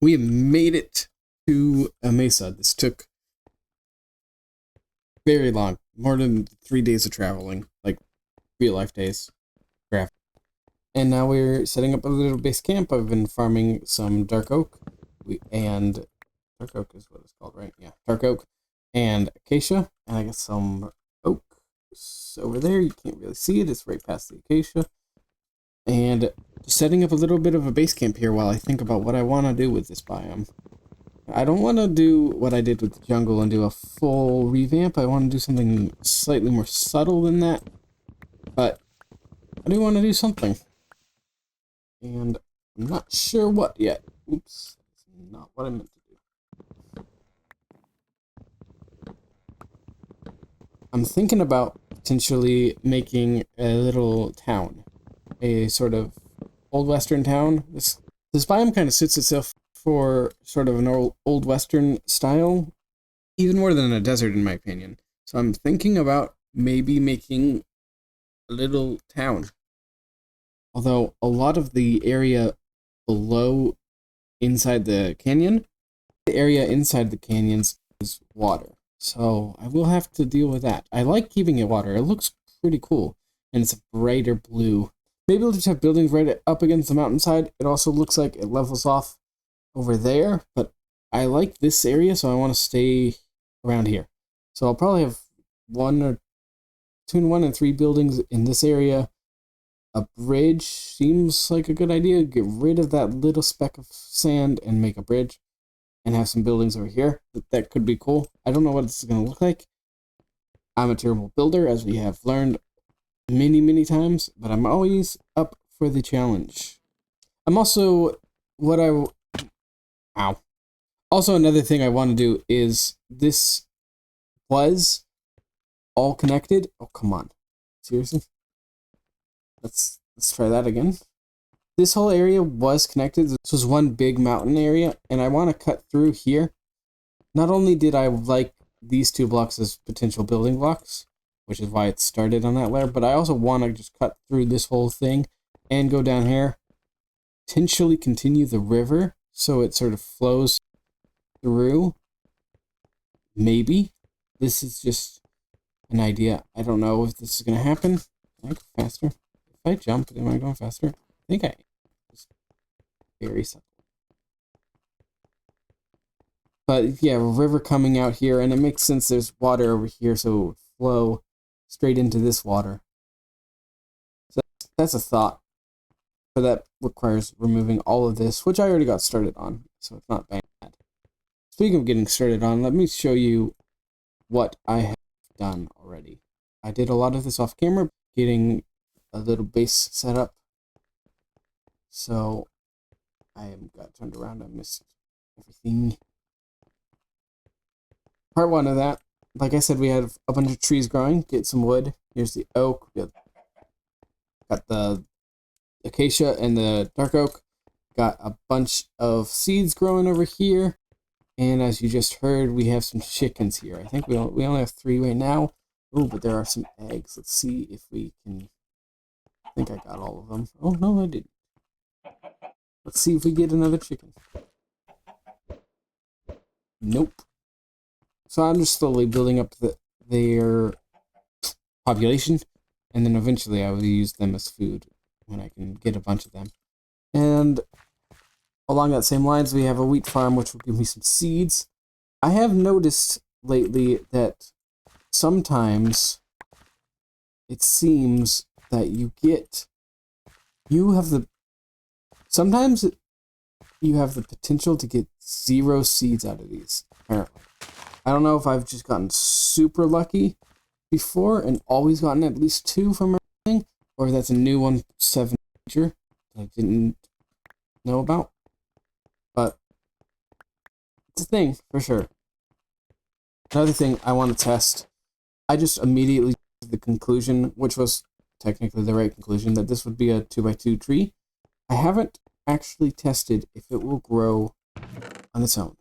We have made it to a mesa. This took very long, more than 3 days of traveling, like real life days. And now we're setting up a little base camp. I've been farming some dark oak, and dark oak is what it's called, right? Yeah, dark oak and acacia, and I got some oak over there. You can't really see it; it's right past the acacia. And setting up a little bit of a base camp here while I think about what I want to do with this biome. I don't want to do what I did with the jungle and do a full revamp. I want to do something slightly more subtle than that, but I do want to do something. And I'm not sure what yet. Oops, that's not what I meant to do. I'm thinking about potentially making a little town. A sort of old western town. This biome kind of suits itself for sort of an old western style, even more than a desert in my opinion. So I'm thinking about maybe making a little town. Although a lot of the area below inside the canyon, the area inside the canyons is water. So I will have to deal with that. I like keeping it water. It looks pretty cool. And it's a brighter blue. Maybe we'll just have buildings right up against the mountainside. It also looks like it levels off over there. But I like this area, so I want to stay around here. So I'll probably have between 1 and 3 buildings in this area. A bridge seems like a good idea. Get rid of that little speck of sand and make a bridge. And have some buildings over here. That could be cool. I don't know what this is going to look like. I'm a terrible builder, as we have learned many times. But I'm always up for the challenge. I'm also... Also, another thing I want to do is... This was all connected. Oh, come on. Seriously? Let's try that again. This whole area was connected. This was one big mountain area, and I want to cut through here. Not only did I like these 2 blocks as potential building blocks, which is why it started on that layer, but I also want to just cut through this whole thing and go down here. Potentially continue the river so it sort of flows through. Maybe. This is just an idea. I don't know if this is going to happen. Can I go faster? If I jump, am I going faster? I think I am. Just very subtle. But yeah, river coming out here, and it makes sense there's water over here, so it would flow straight into this water. So that's a thought. But that requires removing all of this, which I already got started on, so it's not bad. Speaking of getting started on, let me show you what I have done already. I did a lot of this off camera, getting a little base set up. So I got turned around. I missed everything. Part 1 of that, like I said, we had a bunch of trees growing. Get some wood. Here's the oak. We got the acacia and the dark oak. Got a bunch of seeds growing over here. And as you just heard, we have some chickens here. I think we only have 3 right now. Oh, but there are some eggs. Let's see if we can... I think I got all of them. Oh, no, I didn't. Let's see if we get another chicken. Nope. So I'm just slowly building up their population, and then eventually I will use them as food when I can get a bunch of them. And along that same lines, we have a wheat farm, which will give me some seeds. I have noticed lately that sometimes it seems that sometimes you have the potential to get 0 seeds out of these, apparently. I don't know if I've just gotten super lucky before and always gotten at least 2 from everything, or if that's a new 1.7 feature that I didn't know about. But it's a thing, for sure. Another thing I want to test, I just immediately to the conclusion, which was technically the right conclusion, that this would be a 2x2 tree. I haven't actually tested if it will grow on its own.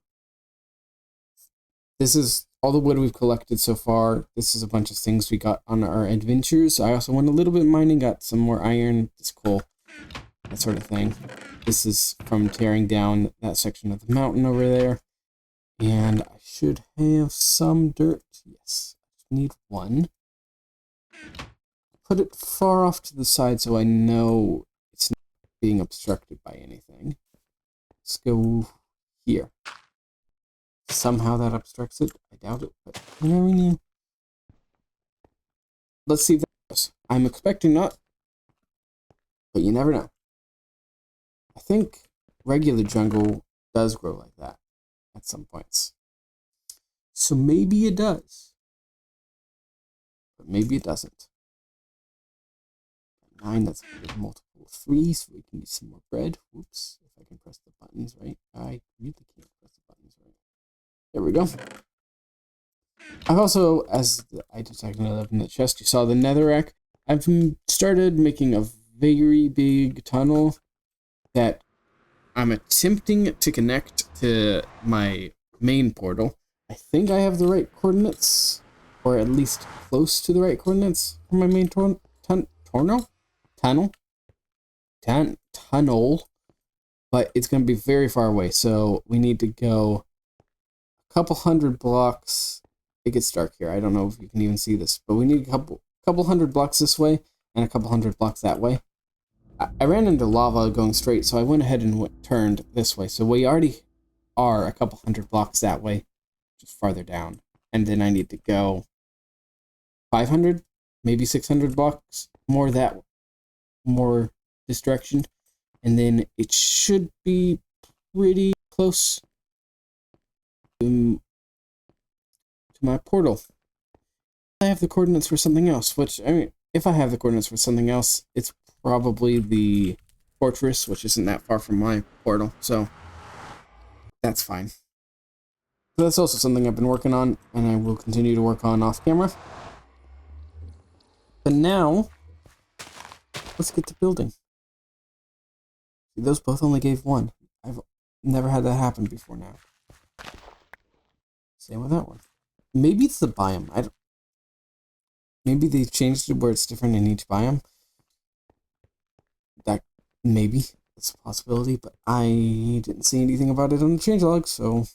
This is all the wood we've collected so far. This is a bunch of things we got on our adventures. I also went a little bit mining, got some more iron. It's cool. that sort of thing. This is from tearing down that section of the mountain over there. And I should have some dirt. Yes, I just need one. Put it far off to the side so I know it's not being obstructed by anything. Let's go here. Somehow that obstructs it. I doubt it, but you never know. Let's see if that goes. I'm expecting not, but you never know. I think regular jungle does grow like that at some points. So maybe it does. But maybe it doesn't. 9, that's a multiple of 3, so we can use some more bread. Whoops, if I can press the buttons right. I really can't press the buttons right. There we go. I've also, as I detected another in the chest, you saw the netherrack. I've started making a very big tunnel that I'm attempting to connect to my main portal. I think I have the right coordinates, or at least close to the right coordinates for my main tunnel, but it's going to be very far away, so we need to go a couple hundred blocks. It gets dark here. I don't know if you can even see this, but we need a couple hundred blocks this way and a couple hundred blocks that way. I ran into lava going straight, so I went ahead and turned this way. So we already are a couple hundred blocks that way, just farther down. And then I need to go 500, maybe 600 blocks more this direction. And then it should be pretty close to my portal. I have the coordinates for something else, which, I mean, if I have the coordinates for something else, it's probably the fortress, which isn't that far from my portal, so that's fine. So that's also something I've been working on, and I will continue to work on off camera. But now, let's get to building. Those both only gave 1. I've never had that happen before now. Same with that one. Maybe it's the biome. Maybe they changed it where it's different in each biome. That maybe it's a possibility, but I didn't see anything about it on the changelog, so I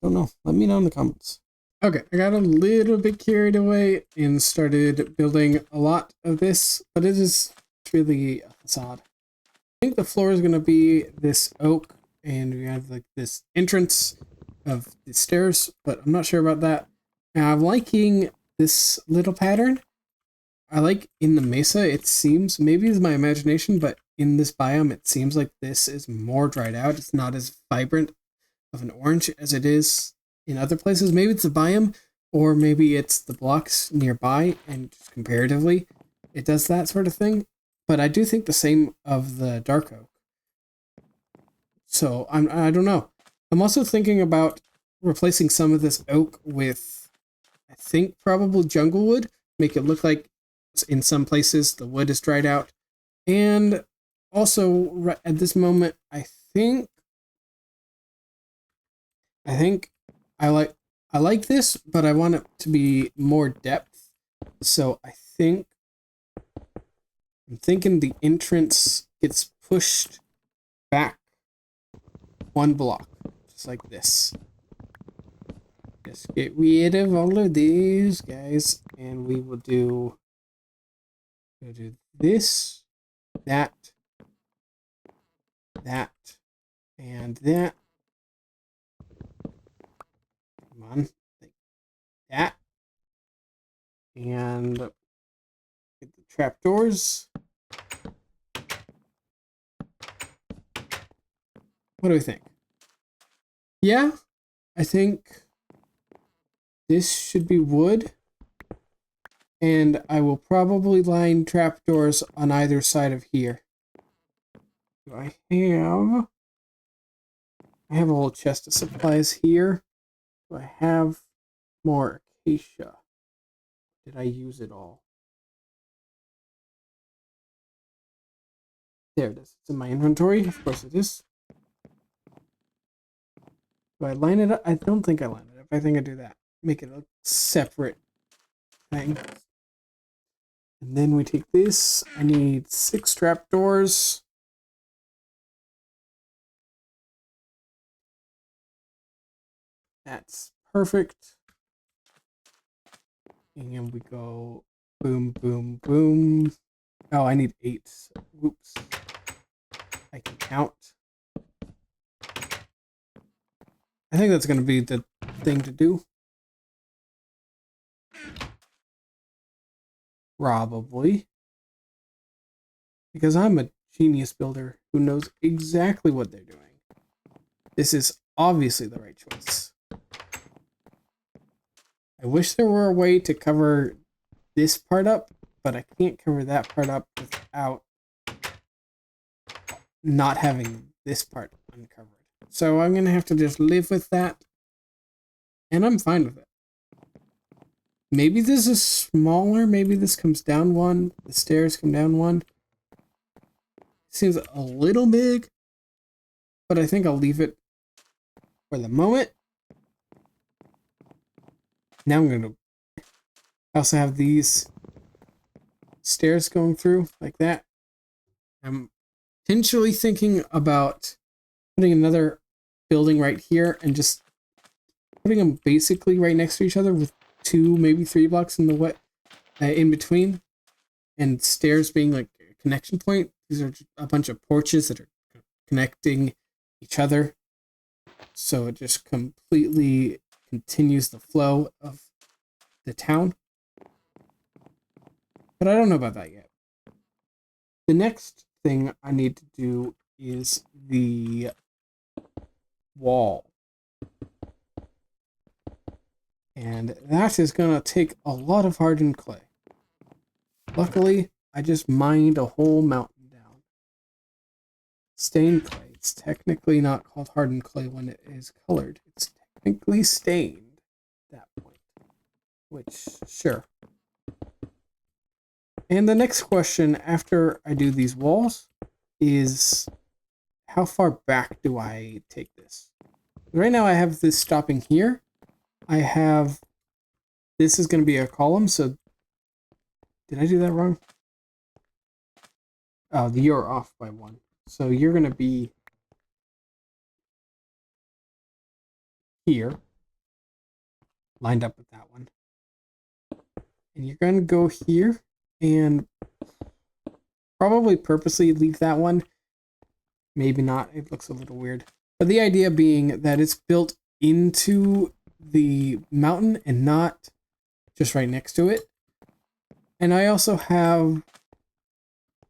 don't know. Let me know in the comments. Okay, I got a little bit carried away and started building a lot of this, but it is really a facade. I think the floor is going to be this oak, and we have like this entrance of the stairs, but I'm not sure about that. Now, I'm liking this little pattern. I like in the mesa, it seems, maybe it's my imagination, but in this biome, it seems like this is more dried out. It's not as vibrant of an orange as it is in other places. Maybe it's the biome, or maybe it's the blocks nearby, and just comparatively, it does that sort of thing. But I do think the same of the dark oak. So I don't know. I'm also thinking about replacing some of this oak with, I think, probably jungle wood. Make it look like in some places the wood is dried out. And also, right at this moment, I think I like this, but I want it to be more depth. So I'm thinking the entrance gets pushed back 1 block, just like this. Just get rid of all of these guys, and we will do this, that, and that. Come on, like that, and get the trapdoors. What do we think? Yeah, I think this should be wood. And I will probably line trapdoors on either side of here. Do I have a whole chest of supplies here. Do I have more acacia? Did I use it all? There it is. It's in my inventory. Of course it is. Do I line it up? I don't think I line it up. I think I do that. Make it a separate thing. And then we take this. I need 6 trapdoors. That's perfect. And we go boom, boom, boom. Oh, I need 8. So, whoops. I can count. I think that's going to be the thing to do. Probably. Because I'm a genius builder who knows exactly what they're doing. This is obviously the right choice. I wish there were a way to cover this part up, but I can't cover that part up without not having this part uncovered. So I'm going to have to just live with that, and I'm fine with it. Maybe this is smaller, maybe this comes down 1, the stairs come down 1. Seems a little big, but I think I'll leave it for the moment. Now I'm going to also have these stairs going through like that. I'm potentially thinking about putting another building right here and just putting them basically right next to each other with 2, maybe 3 blocks in the in between, and stairs being like a connection point. These are a bunch of porches that are connecting each other, so it just completely continues the flow of the town. But I don't know about that yet. The next thing I need to do is the wall. And that is going to take a lot of hardened clay. Luckily, I just mined a whole mountain down. Stained clay. It's technically not called hardened clay when it is colored. It's technically stained at that point. Which, sure. And the next question after I do these walls is, how far back do I take this? Right now I have this stopping here. I have, this is going to be a column, so did I do that wrong? Oh, you're off by 1. So you're going to be here, lined up with that one. And you're going to go here and probably purposely leave that one. Maybe not. It looks a little weird. But the idea being that it's built into the mountain and not just right next to it. And I also have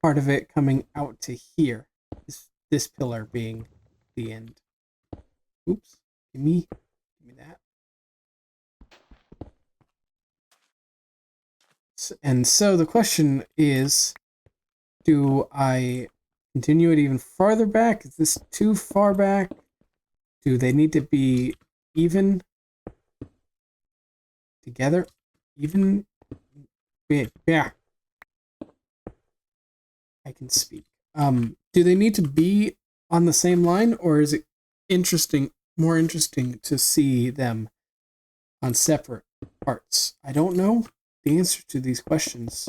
part of it coming out to here. This pillar being the end. Oops. Give me that. And so the question is, do I continue it even farther back? Is this too far back? Do they need to be even together? Even? Yeah. I can speak. Do they need to be on the same line, or is it more interesting to see them on separate parts? I don't know the answer to these questions,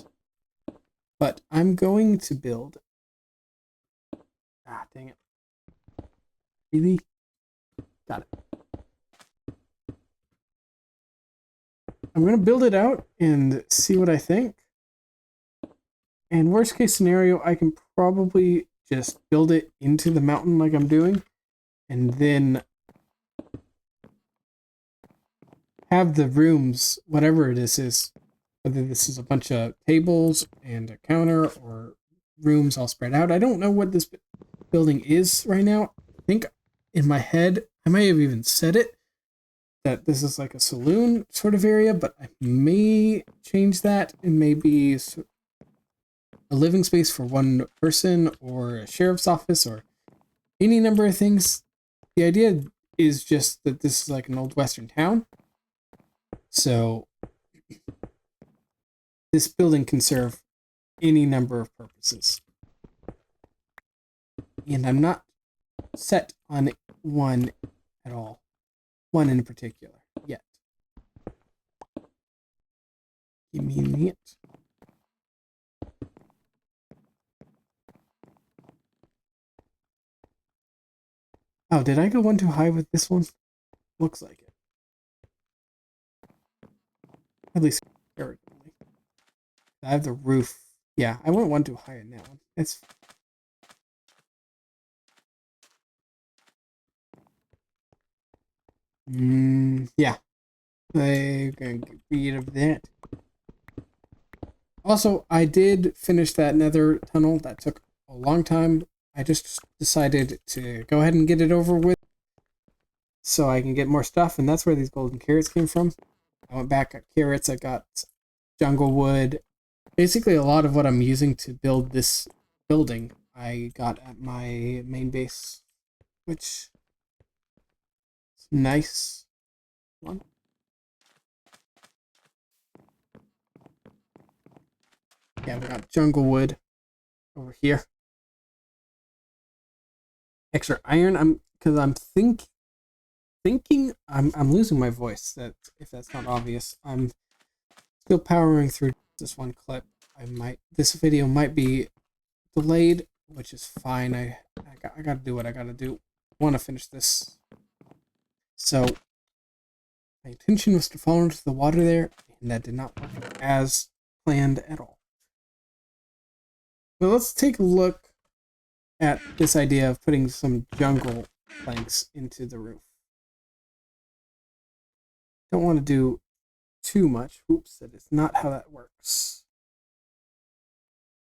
but I'm going to build. Ah, dang it. Really? Got it. I'm going to build it out and see what I think. And worst case scenario, I can probably just build it into the mountain like I'm doing, and then have the rooms, whatever it is, whether this is a bunch of tables and a counter or rooms all spread out. I don't know what this building is right now. I think in my head, I might have even said it, that this is like a saloon sort of area, but I may change that and maybe a living space for one person or a sheriff's office or any number of things. The idea is just that this is like an old western town. So this building can serve any number of purposes. And I'm not set on one at all. One in particular yet. Give me a minute. Oh, did I go one too high with this one? Looks like it. At least carrot only. I have the roof. Yeah, I went one too high in that one. It's yeah. I'm gonna get rid of that. Also, I did finish that nether tunnel. That took a long time. I just decided to go ahead and get it over with so I can get more stuff, and that's where these golden carrots came from. I went back, got carrots, I got jungle wood. Basically, a lot of what I'm using to build this building, I got at my main base, which is nice. One. Yeah, we got jungle wood over here. Extra iron. Thinking I'm losing my voice. That if that's not obvious, I'm still powering through this one clip. This video might be delayed, which is fine. I gotta do what I gotta do. I want to finish this. So my intention was to fall into the water there, and that did not work as planned at all. So let's take a look at this idea of putting some jungle planks into the roof. Don't want to do too much. Oops, that is not how that works.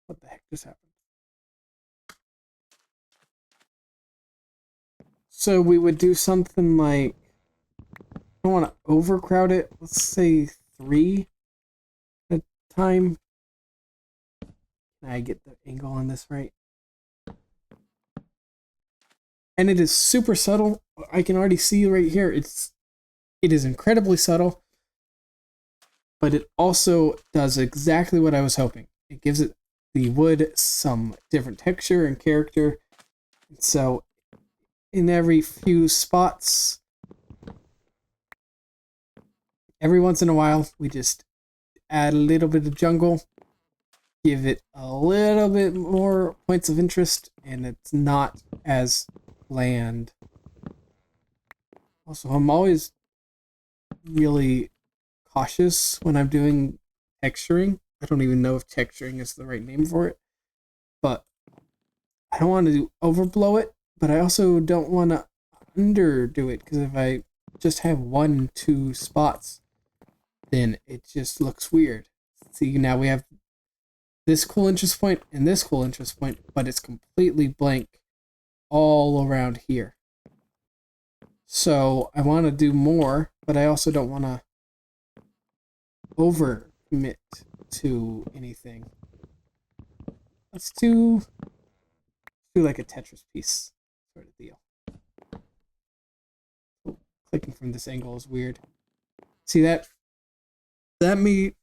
What the heck just happened? So we would do something like, I don't want to overcrowd it. Let's say 3 at a time. Can I get the angle on this right? And it is super subtle. I can already see right here. It is incredibly subtle, but it also does exactly what I was hoping. It gives it the wood some different texture and character. So in every few spots, every once in a while, we just add a little bit of jungle, give it a little bit more points of interest, and it's not as bland. Also, I'm always really cautious when I'm doing texturing. I don't even know if texturing is the right name for it, but I don't want to overblow it, but I also don't want to underdo it, because if I just have 1-2 spots, then it just looks weird. See, now we have this cool interest point and this cool interest point, but it's completely blank all around here. So I want to do more, but I also don't want to over commit to anything. Let's do like a Tetris piece sort of deal. Oh, clicking from this angle is weird. See, that may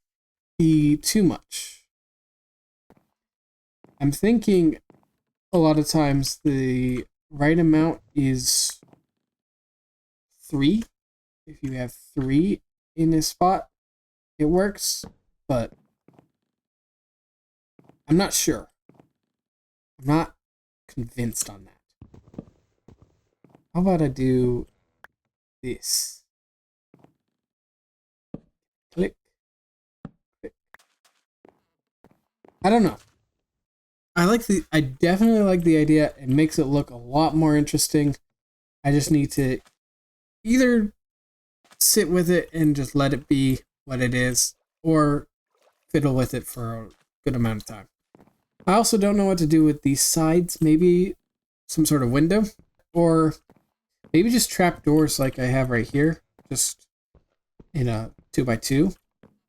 be too much. I'm thinking a lot of times the right amount is 3. If you have 3 in a spot, it works, but I'm not sure. I'm not convinced on that. How about I do this? Click. Click. I don't know. I definitely like the idea. It makes it look a lot more interesting. I just need to either sit with it and just let it be what it is, or fiddle with it for a good amount of time. I also don't know what to do with these sides. Maybe some sort of window, or maybe just trap doors like I have right here, just in a 2x2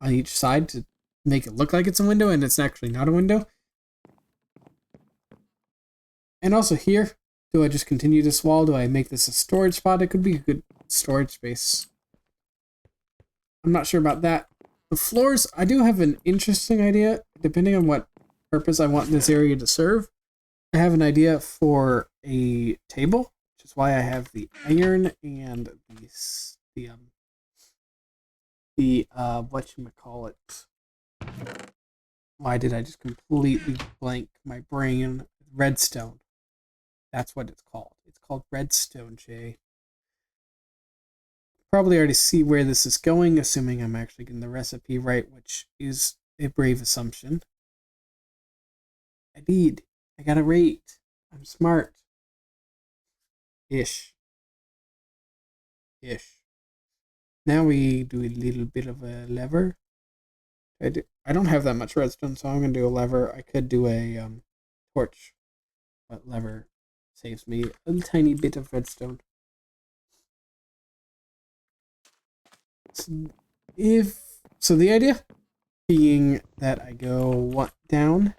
on each side to make it look like it's a window and it's actually not a window. And also here, do I just continue this wall? Do I make this a storage spot? It could be a good storage space. I'm not sure about that. The floors, I do have an interesting idea, depending on what purpose I want this area to serve. I have an idea for a table, which is why I have the iron and whatchamacallit. Why did I just completely blank my brain? Redstone. That's what it's called. It's called redstone, Jay. probably already see where this is going, assuming I'm actually getting the recipe right, which is a brave assumption. I got a rate. I'm smart. Ish. Now we do a little bit of a lever. I don't have that much redstone, so I'm gonna do a lever. I could do a torch, but lever saves me a tiny bit of redstone. So the idea being that I go down,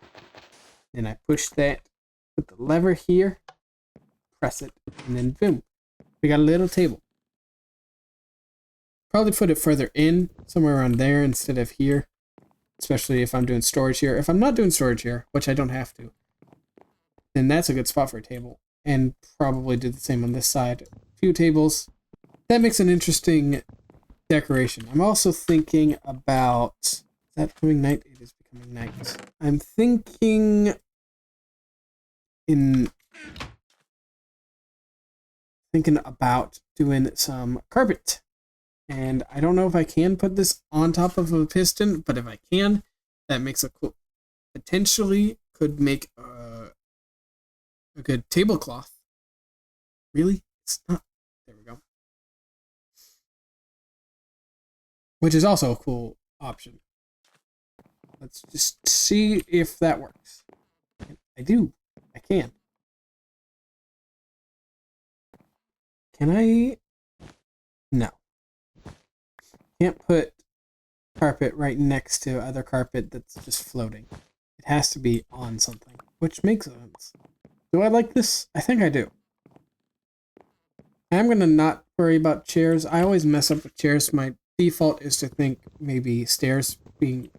then I push that, put the lever here, press it, and then boom, we got a little table. Probably put it further in, somewhere around there instead of here, especially if I'm doing storage here. If I'm not doing storage here, which I don't have to, then that's a good spot for a table. And probably do the same on this side. A few tables. That makes an interesting decoration. I'm also thinking about... Is that becoming night? It is becoming night. I'm thinking about doing some carpet. And I don't know if I can put this on top of a piston, but if I can, that makes a cool... Potentially could make a good tablecloth. Really? It's not. There we go. Which is also a cool option. Let's just see if that works. I do. I can. Can I? No. Can't put carpet right next to other carpet that's just floating. It has to be on something, which makes sense. Do I like this? I think I do. I'm going to not worry about chairs. I always mess up with chairs. My default is to think maybe stairs being...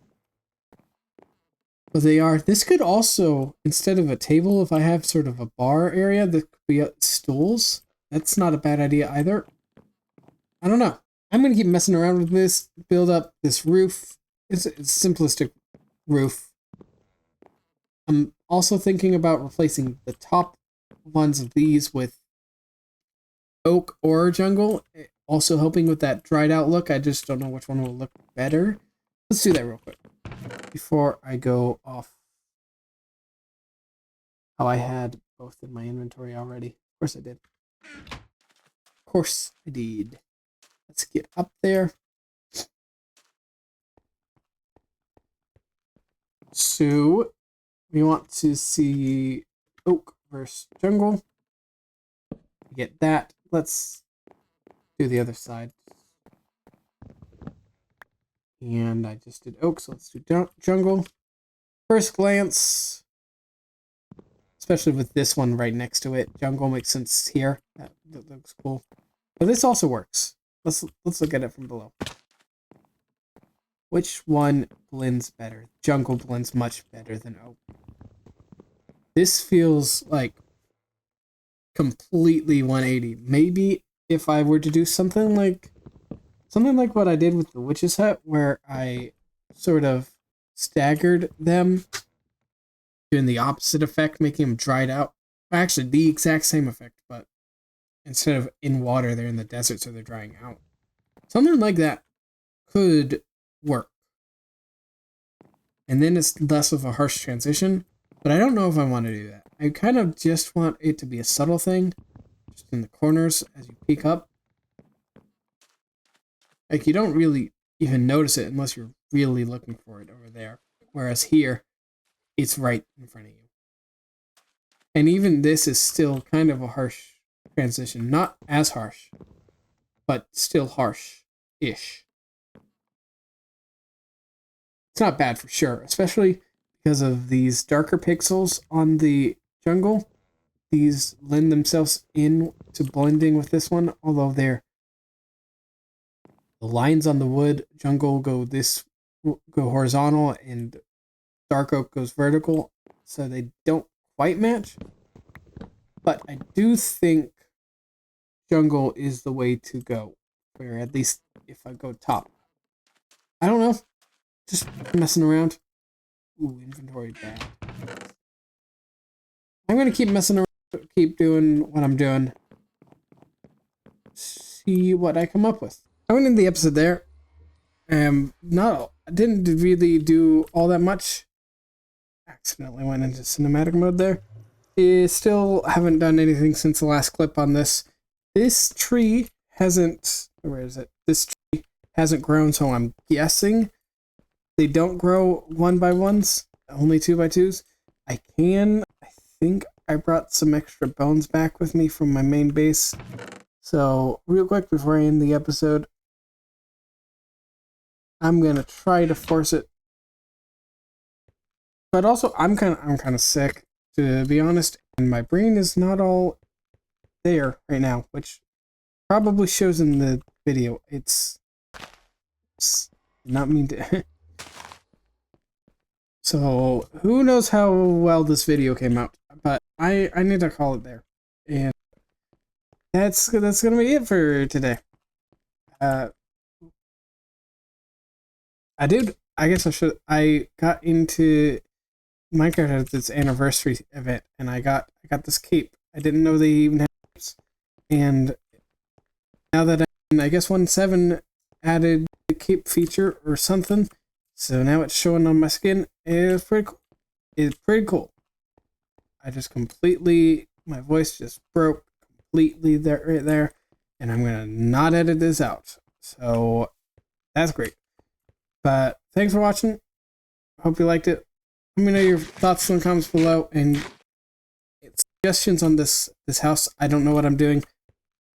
Well, they are. This could also, instead of a table, if I have sort of a bar area, that could be stools. That's not a bad idea either. I don't know. I'm going to keep messing around with this, build up this roof. It's a simplistic roof. I'm also thinking about replacing the top ones of these with oak or jungle. Also helping with that dried out look. I just don't know which one will look better. Let's do that real quick before I go off. Oh, I had both in my inventory already. Of course I did. Of course I did. Let's get up there. So we want to see oak versus jungle. Get that. Let's do the other side. And I just did oak, so let's do jungle. First glance, especially with this one right next to it, jungle makes sense here. That looks cool. But this also works. Let's look at it from below. Which one blends better? Jungle blends much better than oak. This feels like completely 180. Maybe if I were to do something like what I did with the witch's hut, where I sort of staggered them, doing the opposite effect, making them dried out. Actually, the exact same effect, but instead of in water, they're in the desert, so they're drying out. Something like that could work. And then it's less of a harsh transition, but I don't know if I want to do that. I kind of just want it to be a subtle thing, just in the corners as you peek up. Like, you don't really even notice it unless you're really looking for it over there. Whereas here, it's right in front of you. And even this is still kind of a harsh transition. Not as harsh, but still harsh-ish. It's not bad for sure, especially because of these darker pixels on the jungle. These lend themselves in to blending with this one, although the lines on the wood jungle go horizontal and dark oak goes vertical, so they don't quite match. But I do think jungle is the way to go, or at least if I go top. I don't know. Just messing around. Ooh, inventory bad. I'm gonna keep messing around, keep doing what I'm doing. See see what I come up with. I went in the episode there. I didn't really do all that much. Accidentally went into cinematic mode there. Still haven't done anything since the last clip on this. This tree hasn't, where is it? This tree hasn't grown, so I'm guessing they don't grow 1x1s, only 2x2s. I think I brought some extra bones back with me from my main base. So real quick before I end the episode, I'm gonna try to force it. But also I'm kind of sick, to be honest, and my brain is not all there right now, which probably shows in the video. It's not mean to. So who knows how well this video came out, but I need to call it there, and that's gonna be it for today. I got into Minecraft at its anniversary event, and I got this cape. I didn't know they even had capes, and now that I guess 1.7 added the cape feature or something, so now it's showing on my skin. It's pretty cool. It's pretty cool. I just my voice just broke completely there, right there, and I'm gonna not edit this out. So that's great. But thanks for watching. Hope you liked it. Let me know your thoughts in the comments below, and suggestions on this house. I don't know what I'm doing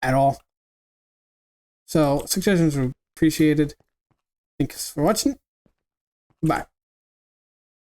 at all, so suggestions are appreciated. Thanks for watching. Bye.